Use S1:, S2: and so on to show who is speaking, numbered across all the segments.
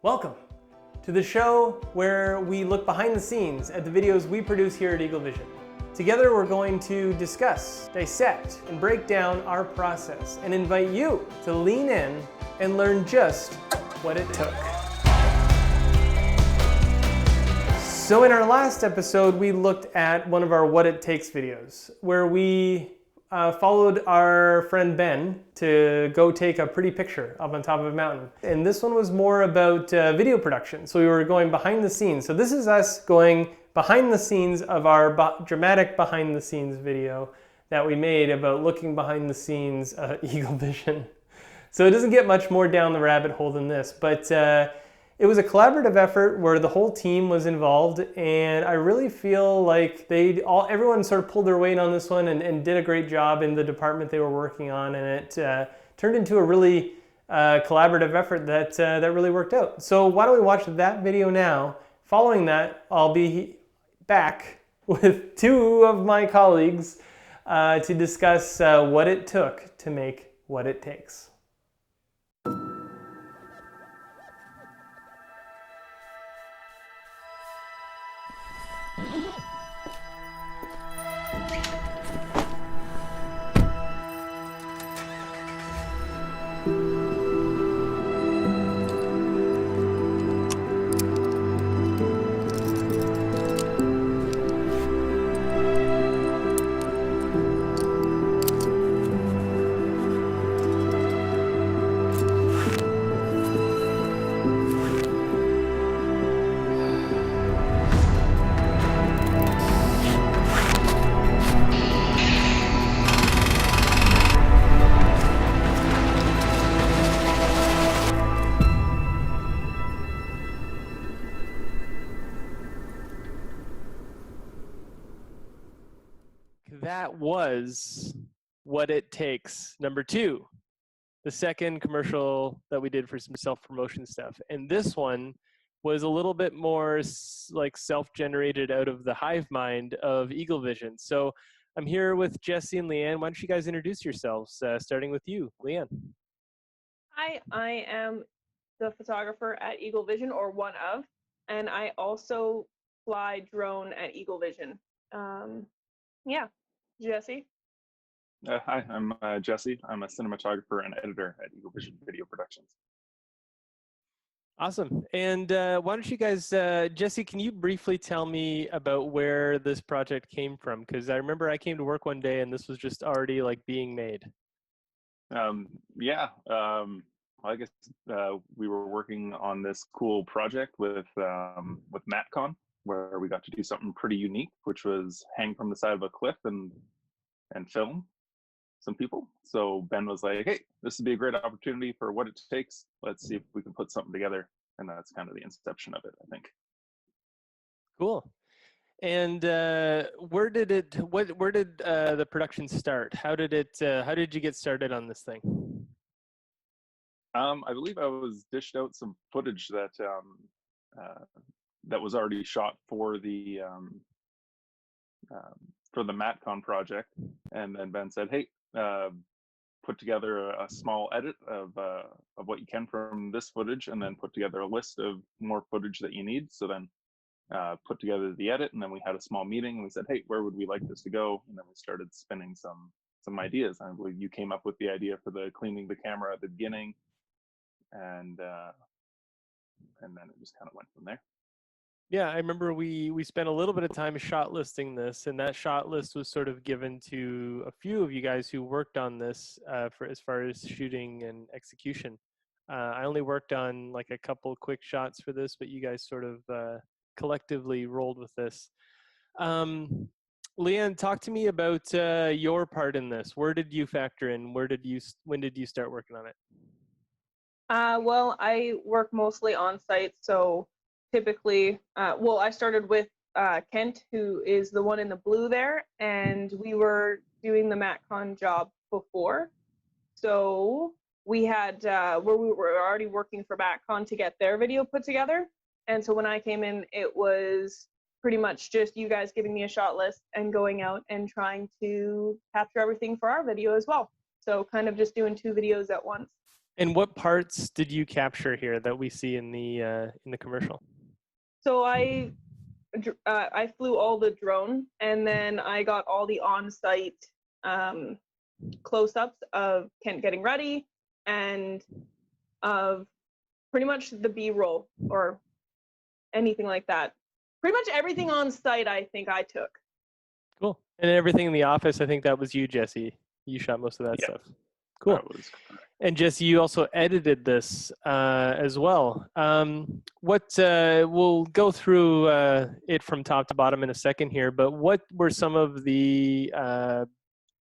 S1: Welcome to the show where we look behind the scenes at the videos we produce here at Eagle Vision. Together we're going to discuss, dissect, and break down our process and invite you to lean in and learn just what it took. So in our last episode, we looked at one of our What It Takes videos, where we followed our friend Ben to go take a pretty picture up on top of a mountain. And this one was more about video production. So we were going behind the scenes. So this is us going behind the scenes of our dramatic behind the scenes video that we made about looking behind the scenes at Eagle Vision. So it doesn't get much more down the rabbit hole than this, but it was a collaborative effort where the whole team was involved, and I really feel like everyone sort of pulled their weight on this one and did a great job in the department they were working on, and it turned into a really collaborative effort that really worked out. So why don't we watch that video now? Following that, I'll be back with two of my colleagues to discuss what it took to make What It Takes. That was What It Takes, number 2, the second commercial that we did for some self-promotion stuff. And this one was a little bit more like self-generated out of the hive mind of Eagle Vision. So I'm here with Jesse and Leanne. Why don't you guys introduce yourselves, starting with you, Leanne.
S2: Hi, I am the photographer at Eagle Vision, or one of, and I also fly drone at Eagle Vision. Yeah, Jesse.
S3: Hi, I'm Jesse. I'm a cinematographer and editor at Eagle Vision Video Productions.
S1: Awesome. And why don't you guys, Jesse, can you briefly tell me about where this project came from? Because I remember I came to work one day and this was just already like being made.
S3: I guess we were working on this cool project with MatCon, where we got to do something pretty unique, which was hang from the side of a cliff and film some people. So Ben was like, hey, this would be a great opportunity for What It Takes. Let's see if we can put something together. And that's kind of the inception of it, I think.
S1: Cool. And where did the production start? How did you get started on this thing?
S3: I believe I was dished out some footage that was already shot for the MatCon project, and then Ben said, "Hey, put together a small edit of what you can from this footage, and then put together a list of more footage that you need." So then put together the edit, and then we had a small meeting, and we said, "Hey, where would we like this to go?" And then we started spinning some ideas. I believe you came up with the idea for the cleaning the camera at the beginning, and then it just kind of went from there.
S1: Yeah, I remember we spent a little bit of time shot listing this, and that shot list was sort of given to a few of you guys who worked on this for as far as shooting and execution. I only worked on like a couple quick shots for this, but you guys sort of collectively rolled with this. Leanne, talk to me about your part in this. Where did you factor in? When did you start working on it?
S2: Well, I work mostly on site, so typically, I started with Kent, who is the one in the blue there, and we were doing the MatCon job before. So we had, where we were already working for MatCon to get their video put together. And so when I came in, it was pretty much just you guys giving me a shot list and going out and trying to capture everything for our video as well. So kind of just doing 2 videos at once.
S1: And what parts did you capture here that we see in the commercial?
S2: So I flew all the drone, and then I got all the on-site um, close-ups of Kent getting ready and of pretty much the B-roll or anything like that. Pretty much everything on site, I think I took.
S1: Cool. And everything in the office, I think that was you, Jesse. You shot most of that
S3: Yeah,
S1: stuff. Cool.
S3: that was correct.
S1: And Jesse, you also edited this as well. We'll go through it from top to bottom in a second here, but what were some of the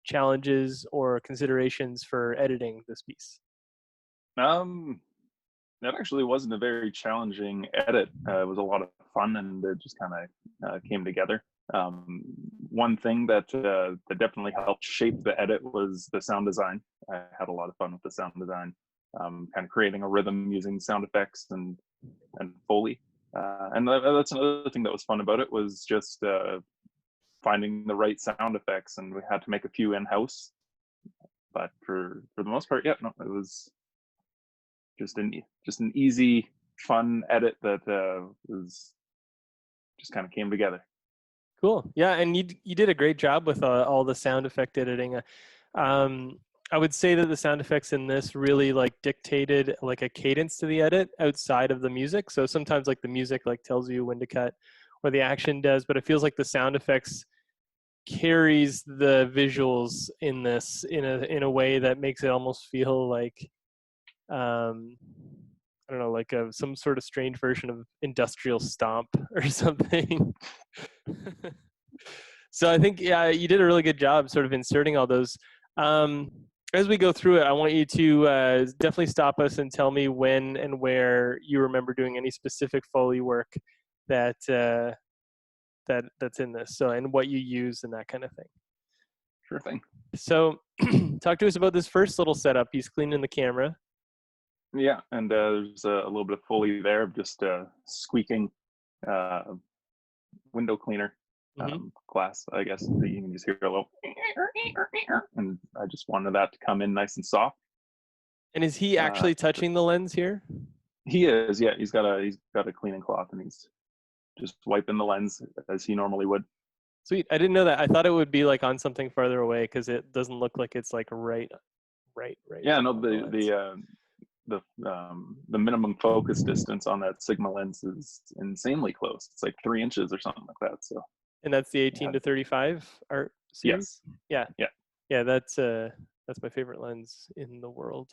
S1: challenges or considerations for editing this piece?
S3: That actually wasn't a very challenging edit. It was a lot of fun, and it just kind of came together. One thing that definitely helped shape the edit was the sound design. I had a lot of fun with the sound design, kind of creating a rhythm using sound effects and Foley. And that's another thing that was fun about it, was just finding the right sound effects, and we had to make a few in-house. But for the most part, yeah, no, it was just an easy, fun edit that was just kind of came together.
S1: Cool. Yeah, and you did a great job with all the sound effect editing. I would say that the sound effects in this really like dictated like a cadence to the edit outside of the music. So sometimes like the music like tells you when to cut, or the action does, but it feels like the sound effects carries the visuals in this in a way that makes it almost feel like I don't know, like some sort of strange version of industrial stomp or something. So I think, yeah, you did a really good job sort of inserting all those. As we go through it, I want you to definitely stop us and tell me when and where you remember doing any specific Foley work that that's in this. So, and what you use and that kind of thing.
S3: Sure thing.
S1: So talk to us about this first little setup. He's cleaning the camera.
S3: Yeah, and there's a little bit of Foley there of just squeaking window cleaner glass, I guess. So you can just hear a little, and I just wanted that to come in nice and soft.
S1: And is he actually touching the lens here?
S3: He is, yeah. He's got a cleaning cloth, and he's just wiping the lens as he normally would.
S1: Sweet. I didn't know that. I thought it would be like on something farther away because it doesn't look like it's like right.
S3: Yeah, no, the minimum focus distance on that Sigma lens is insanely close. It's like 3 inches or something like that. So.
S1: And that's the 18 to 35 art series.
S3: Yes.
S1: Yeah. That's my favorite lens in the world.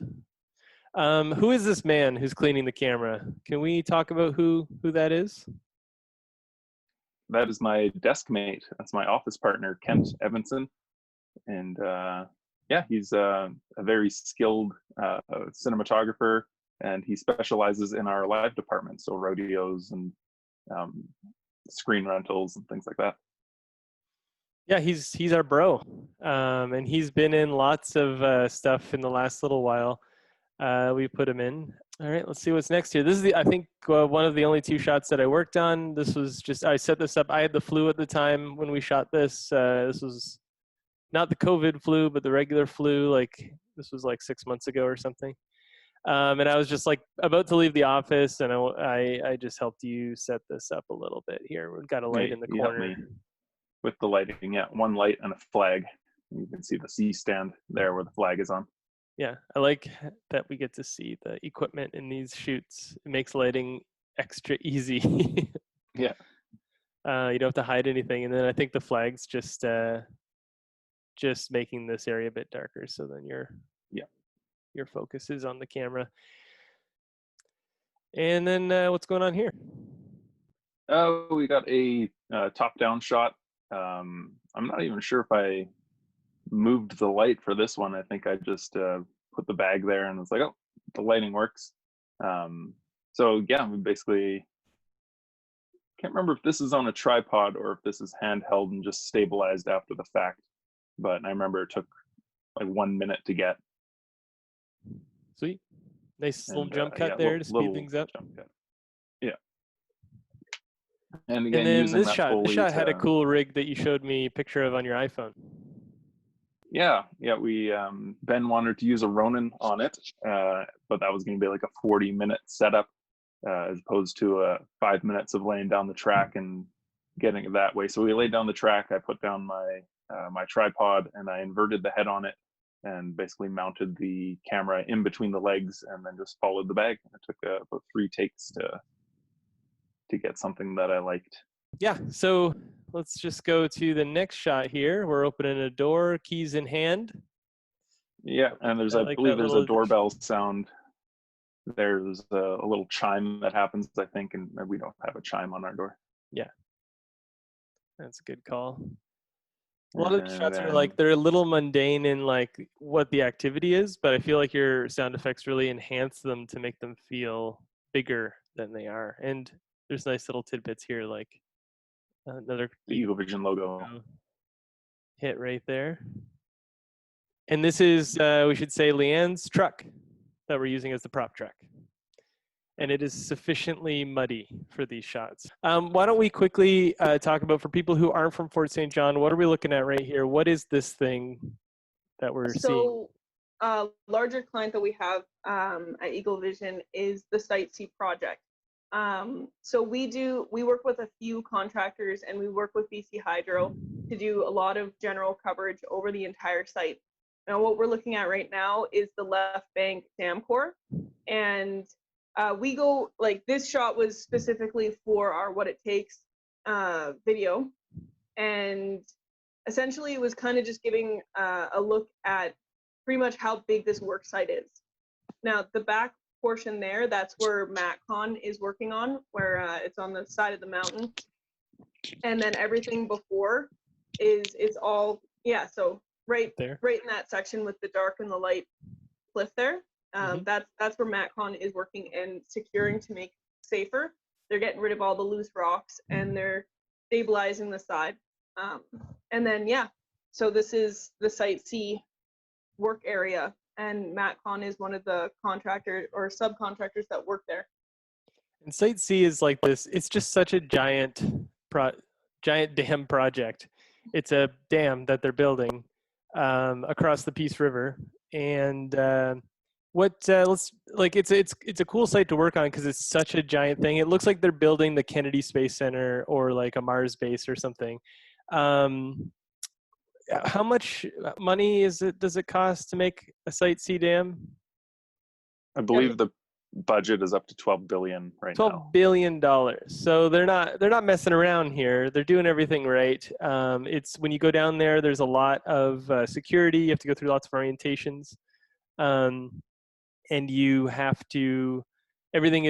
S1: Who is this man who's cleaning the camera? Can we talk about who that is?
S3: That is my desk mate. That's my office partner, Kent Evanson. And yeah, he's a very skilled cinematographer, and he specializes in our live department, so rodeos and screen rentals and things like that.
S1: Yeah, he's our bro, and he's been in lots of stuff in the last little while. We put him in. All right, let's see what's next here. This is I think one of the only 2 shots that I worked on. This was just, I set this up. I had the flu at the time when we shot this. This was not the COVID flu, but the regular flu. Like this was like 6 months ago or something. And I was just like about to leave the office, and I just helped you set this up a little bit here. We've got a light in the corner.
S3: With the lighting, yeah, 1 light and a flag. You can see the C stand there where the flag is on.
S1: Yeah, I like that we get to see the equipment in these shoots. It makes lighting extra easy.
S3: Yeah.
S1: You don't have to hide anything, and then I think the flag's just making this area a bit darker, so then your focus is on the camera. And then what's going on here?
S3: We got a top-down shot. I'm not even sure if I moved the light for this one. I think I just put the bag there and was like, oh, the lighting works. So yeah, we basically can't remember if this is on a tripod or if this is handheld and just stabilized after the fact. But I remember it took like 1 minute to get.
S1: Sweet. Nice little jump cut there to speed things up.
S3: Yeah. And again,
S1: then
S3: using
S1: this
S3: that
S1: shot,
S3: Foley
S1: had a cool rig that you showed me a picture of on your iPhone.
S3: Yeah, we Ben wanted to use a Ronin on it, but that was going to be like a 40-minute setup, as opposed to 5 minutes of laying down the track and getting it that way. So we laid down the track. I put down my tripod and I inverted the head on it, and basically mounted the camera in between the legs, and then just followed the bag. It took about 3 takes to get something that I liked.
S1: Yeah, so let's just go to the next shot here. We're opening a door, keys in hand.
S3: Yeah, and I believe there's a doorbell sound. There's a little chime that happens, I think, and we don't have a chime on our door.
S1: Yeah, that's a good call. A lot of the shots are like, they're a little mundane in like what the activity is, but I feel like your sound effects really enhance them to make them feel bigger than they are. And there's nice little tidbits here, like another
S3: the Eagle Vision logo
S1: hit right there. And this is, we should say, Leanne's truck that we're using as the prop truck. And it is sufficiently muddy for these shots. Why don't we quickly talk about, for people who aren't from Fort St. John, what are we looking at right here? What is this thing that we're seeing?
S2: So, larger client that we have at Eagle Vision is the Site C project. So we work with a few contractors, and we work with BC Hydro to do a lot of general coverage over the entire site. Now, what we're looking at right now is the left bank dam core, and we go, like, this shot was specifically for our What It Takes video, and essentially it was kind of just giving a look at pretty much how big this work site is. Now, the back portion there, that's where MatCon is working on, where it's on the side of the mountain, and then everything before is all, yeah, so right
S1: there,
S2: right in that section with the dark and the light cliff there. That's where MatCon is working and securing to make it safer. They're getting rid of all the loose rocks, and they're stabilizing the side. And then, yeah, so this is the Site C work area, and MatCon is one of the contractors or subcontractors that work there.
S1: And Site C is like this, it's just such a giant dam project. It's a dam that they're building across the Peace River. And it's a cool site to work on because it's such a giant thing. It looks like they're building the Kennedy Space Center or like a Mars base or something. How much money does it cost to make a Site C dam?
S3: I believe the budget is up to $12 billion right now.
S1: $12 billion. So they're not messing around here. They're doing everything right. It's when you go down there, there's a lot of security. You have to go through lots of orientations, and you have to.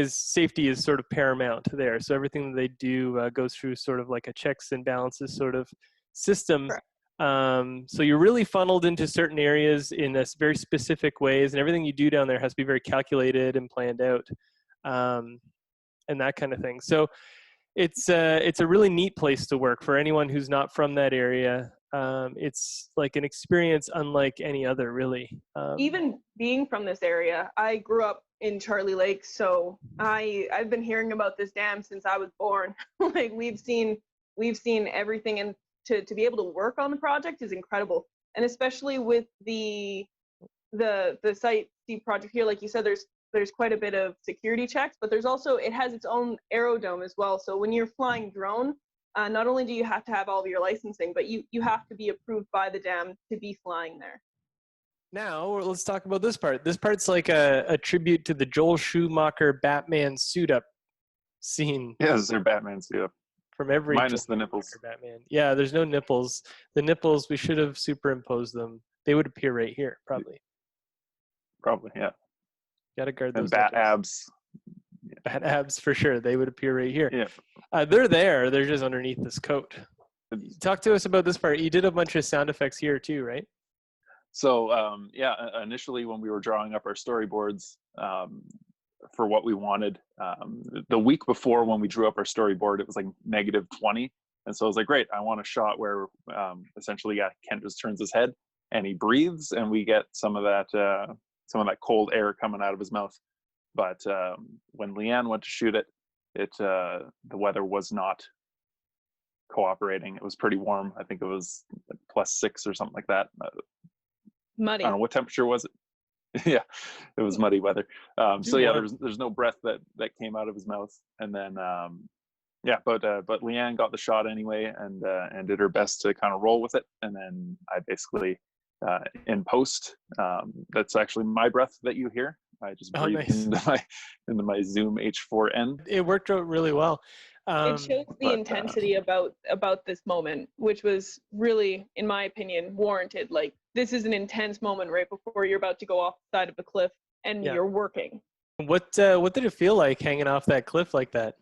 S1: Safety is sort of paramount there. So everything that they do goes through sort of like a checks and balances sort of system.
S2: Correct.
S1: So you're really funneled into certain areas in very specific ways, and everything you do down there has to be very calculated and planned out, and that kind of thing. So it's a really neat place to work for anyone who's not from that area. It's like an experience unlike any other, really.
S2: Even being from this area, I grew up in Charlie Lake, so I've been hearing about this dam since I was born. Like we've seen everything, and to be able to work on the project is incredible. And especially with the Site C project here, like you said, there's quite a bit of security checks, but there's also, it has its own aerodome as well. So when you're flying drone, not only do you have to have all of your licensing, but you have to be approved by the dam to be flying there.
S1: Now let's talk about this part. This part's like a tribute to the Joel Schumacher Batman suit up scene.
S3: Yeah, this is their Batman suit up.
S1: From every
S3: minus the nipples.
S1: Batman. Yeah, there's no nipples. The nipples, we should have superimposed them. They would appear right here, probably.
S3: Probably, yeah.
S1: Gotta guard those.
S3: And bat abs.
S1: Bat abs for sure. They would appear right here.
S3: Yeah.
S1: They're there. They're just underneath this coat. Talk to us about this part. You did a bunch of sound effects here too, right?
S3: So initially when we were drawing up our storyboards for what we wanted, the week before when we drew up our storyboard, it was like -20. And so I was like, great, I want a shot where essentially, Kent just turns his head and he breathes, and we get some of that cold air coming out of his mouth. But when Leanne went to shoot it, the weather was not cooperating. It was pretty warm. I think it was +6 or something like that.
S2: Muddy.
S3: I don't know what temperature was it. Yeah, it was muddy weather. So yeah, there's no breath that came out of his mouth, and then yeah, but Leanne got the shot anyway, and did her best to kind of roll with it, and then I basically in post, that's actually my breath that you hear. I just breathed into my Zoom H4n.
S1: It worked out really well.
S2: It shows the intensity about this moment, which was really, in my opinion, warranted. Like, this is an intense moment right before you're about to go off the side of the cliff, and you're working.
S1: What did it feel like hanging off that cliff like that?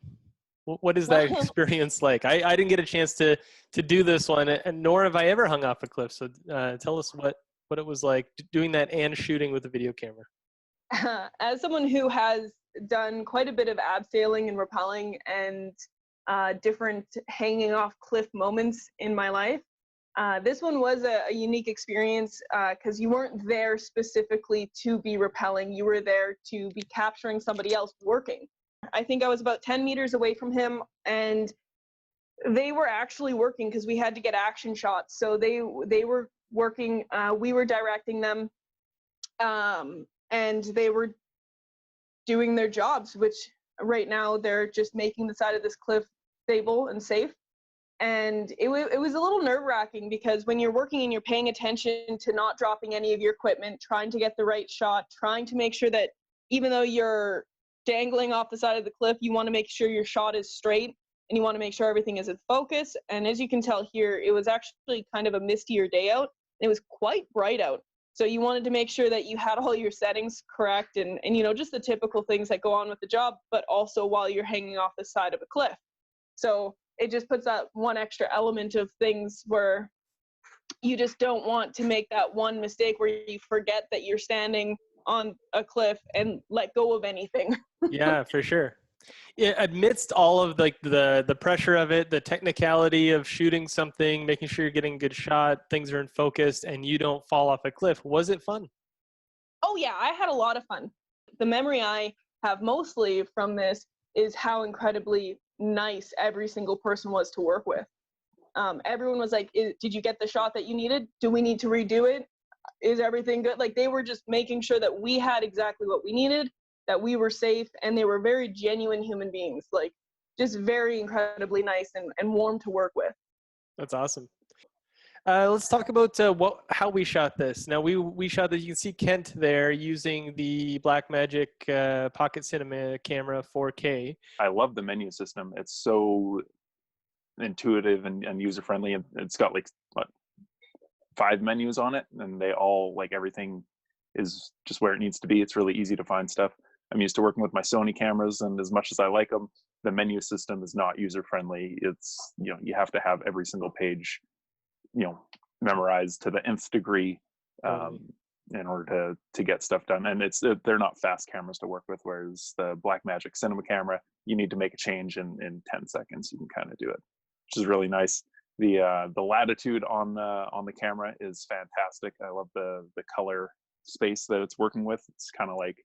S1: What is that experience like? I didn't get a chance to do this one, and nor have I ever hung off a cliff. So tell us what it was like doing that and shooting with a video camera.
S2: As someone who has done quite a bit of abseiling and rappelling and different hanging off cliff moments in my life, this one was a unique experience because you weren't there specifically to be rappelling. You were there to be capturing somebody else working. I think I was about 10 meters away from him, and they were actually working because we had to get action shots. So they were working, we were directing them, and they were doing their jobs, which right now they're just making the side of this cliff stable and safe. And it was a little nerve-wracking because when you're working and you're paying attention to not dropping any of your equipment, trying to get the right shot, trying to make sure that even though you're dangling off the side of the cliff, you want to make sure your shot is straight and you want to make sure everything is in focus. And as you can tell here, it was actually kind of a mistier day out. It was quite bright out. So you wanted to make sure that you had all your settings correct and you know, just the typical things that go on with the job, but also while you're hanging off the side of a cliff. So it just puts that one extra element of things where you just don't want to make that one mistake where you forget that you're standing on a cliff and let go of anything.
S1: Yeah, for sure. Yeah, amidst all of like the pressure of it, the technicality of shooting something, making sure you're getting a good shot, things are in focus, and you don't fall off a cliff. Was it fun?
S2: Oh yeah, I had a lot of fun. The memory I have mostly from this is how incredibly nice every single person was to work with. Everyone was like, did you get the shot that you needed? Do we need to redo it? Is everything good? Like, they were just making sure that we had exactly what we needed, that we were safe, and they were very genuine human beings, like just very incredibly nice and warm to work with.
S1: That's awesome. Let's talk about how we shot this. Now we shot this. You can see Kent there using the Blackmagic Pocket Cinema camera 4K.
S3: I love the menu system. It's so intuitive and user friendly. And it's got like what, 5 menus on it, and they all, like, everything is just where it needs to be. It's really easy to find stuff. I'm used to working with my Sony cameras, and as much as I like them, the menu system is not user friendly. It's, you know, you have to have every single page, you know, memorized to the nth degree in order to get stuff done. And they're not fast cameras to work with, whereas the Blackmagic Cinema camera, you need to make a change in 10 seconds. You can kind of do it, which is really nice. The latitude on the camera is fantastic. I love the color space that it's working with. It's kind of like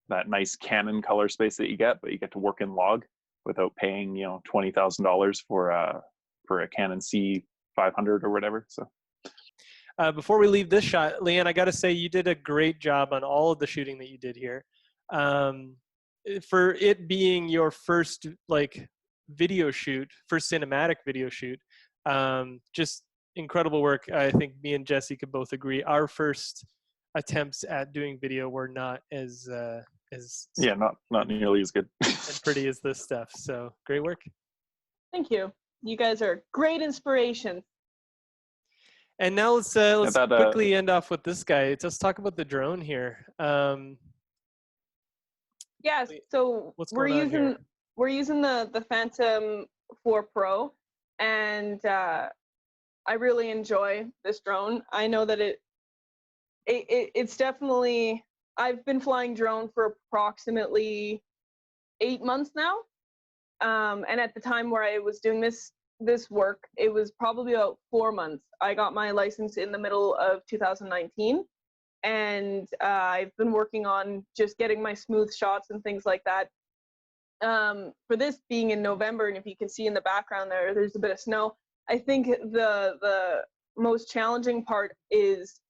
S3: that nice Canon color space that you get, but you get to work in log without paying, you know, $20,000 for a Canon C500 or whatever. So
S1: before we leave this shot, Leanne, I got to say you did a great job on all of the shooting that you did here. For it being your first like video shoot, first cinematic video shoot, just incredible work. I think me and Jesse could both agree. Our first attempts at doing video were not as
S3: not nearly as good
S1: and pretty as this stuff. So great work.
S2: Thank you. You guys are great inspiration.
S1: And now let's quickly end off with this guy. Let's talk about the drone here.
S2: Yeah, so we're using the Phantom 4 Pro, and I really enjoy this drone. I know that it's definitely, I've been flying drone for approximately 8 months now, and at the time where I was doing this work, it was probably about 4 months. I got my license in the middle of 2019, and I've been working on just getting my smooth shots and things like that. For this being in November, and if you can see in the background there's a bit of snow. I think the most challenging part is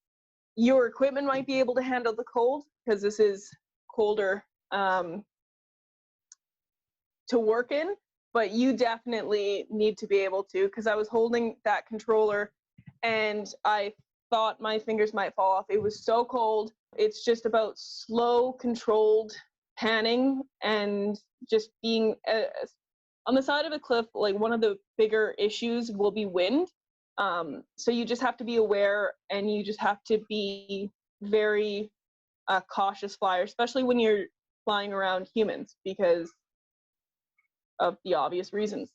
S2: your equipment might be able to handle the cold because this is colder to work in, but you definitely need to be able to, because I was holding that controller and I thought my fingers might fall off. It was so cold. It's just about slow, controlled panning and just being on the side of a cliff. Like, one of the bigger issues will be wind. So you just have to be aware, and you just have to be very cautious flyer, especially when you're flying around humans, because of the obvious reasons.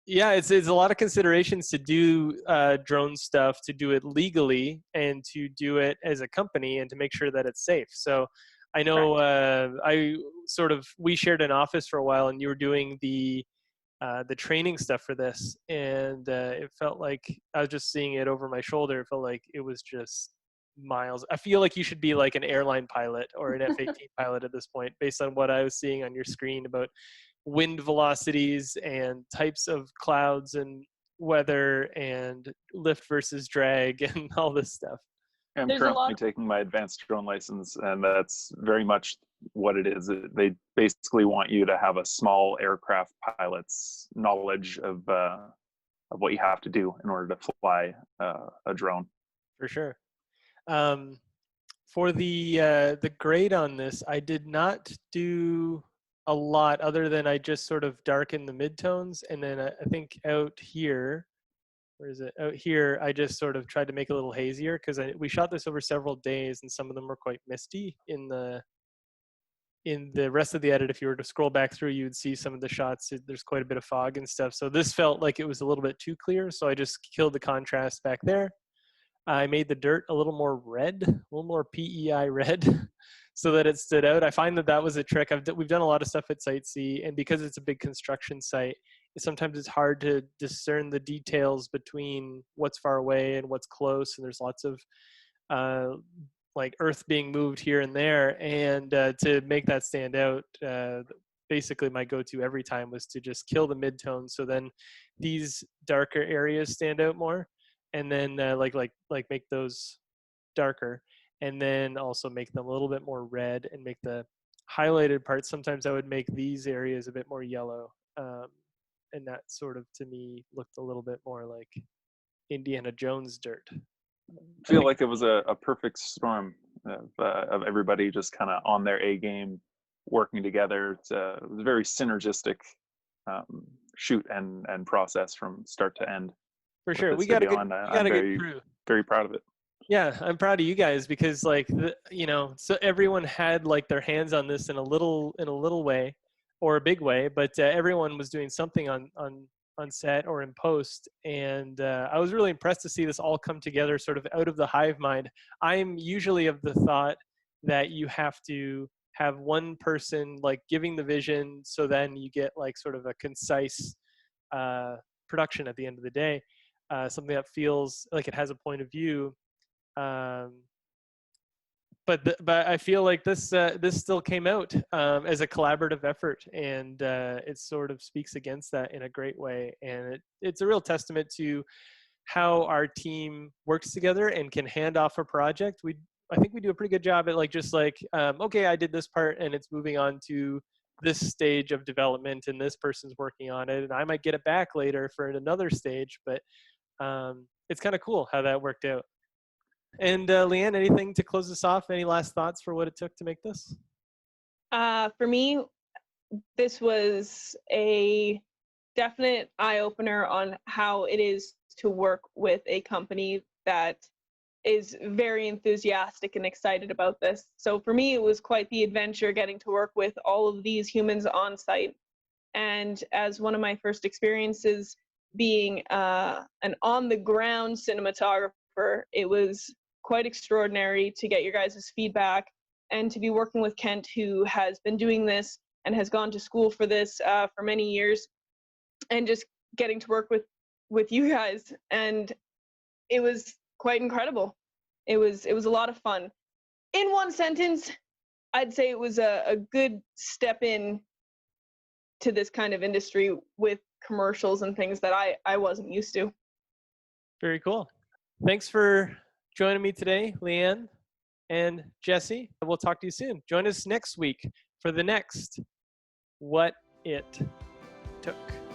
S1: Yeah, it's a lot of considerations to do drone stuff, to do it legally, and to do it as a company, and to make sure that it's safe. So I know we shared an office for a while, and you were doing the training stuff for this, and it felt like I was just seeing it over my shoulder. It felt like it was just miles. I feel like you should be like an airline pilot or an F-18 pilot at this point, based on what I was seeing on your screen about wind velocities and types of clouds and weather and lift versus drag and all this stuff.
S3: I'm
S2: There's a lot
S3: currently taking my advanced drone license, and that's very much what it is. They basically want you to have a small aircraft pilot's knowledge of what you have to do in order to fly a drone.
S1: For sure. For the grade on this, I did not do a lot other than I just sort of darkened the midtones, and then I think out here, where is it? Out here, I just sort of tried to make it a little hazier, because we shot this over several days, and some of them were quite misty in the rest of the edit. If you were to scroll back through, you would see some of the shots. There's quite a bit of fog and stuff. So this felt like it was a little bit too clear. So I just killed the contrast back there. I made the dirt a little more red, a little more PEI red, so that it stood out. I find that was a trick. We've done a lot of stuff at Site C, and because it's a big construction site, sometimes it's hard to discern the details between what's far away and what's close, and there's lots of like earth being moved here and there, and to make that stand out, basically my go-to every time was to just kill the midtones, so then these darker areas stand out more, and then like make those darker, and then also make them a little bit more red, and make the highlighted parts. Sometimes I would make these areas a bit more yellow, and that sort of, to me, looked a little bit more like Indiana Jones dirt.
S3: I feel like it was a perfect storm of everybody just kind of on their A game, working together. It was a very synergistic shoot and process from start to end.
S1: For sure, we got a good crew.
S3: Very proud of it.
S1: Yeah, I'm proud of you guys, because like so everyone had like their hands on this in a little way or a big way, but everyone was doing something on set or in post, and I was really impressed to see this all come together sort of out of the hive mind. I'm usually of the thought that you have to have one person like giving the vision, so then you get like sort of a concise production at the end of the day, something that feels like it has a point of view. But I feel like this still came out as a collaborative effort, and it sort of speaks against that in a great way. And it's a real testament to how our team works together and can hand off a project. I think we do a pretty good job at like just like okay, I did this part, and it's moving on to this stage of development, and this person's working on it, and I might get it back later for another stage. But it's kind of cool how that worked out. And Leanne, anything to close us off? Any last thoughts for what it took to make this?
S2: For me, this was a definite eye-opener on how it is to work with a company that is very enthusiastic and excited about this. So for me, it was quite the adventure getting to work with all of these humans on site. And as one of my first experiences being an on-the-ground cinematographer, it was quite extraordinary to get your guys' feedback, and to be working with Kent, who has been doing this and has gone to school for this for many years, and just getting to work with you guys. And it was quite incredible. It was a lot of fun. In one sentence, I'd say it was a good step in to this kind of industry with commercials and things that I wasn't used to.
S1: Very cool. Thanks for joining me today, Leanne. and Jesse. We'll talk to you soon. Join us next week for the next What It Took.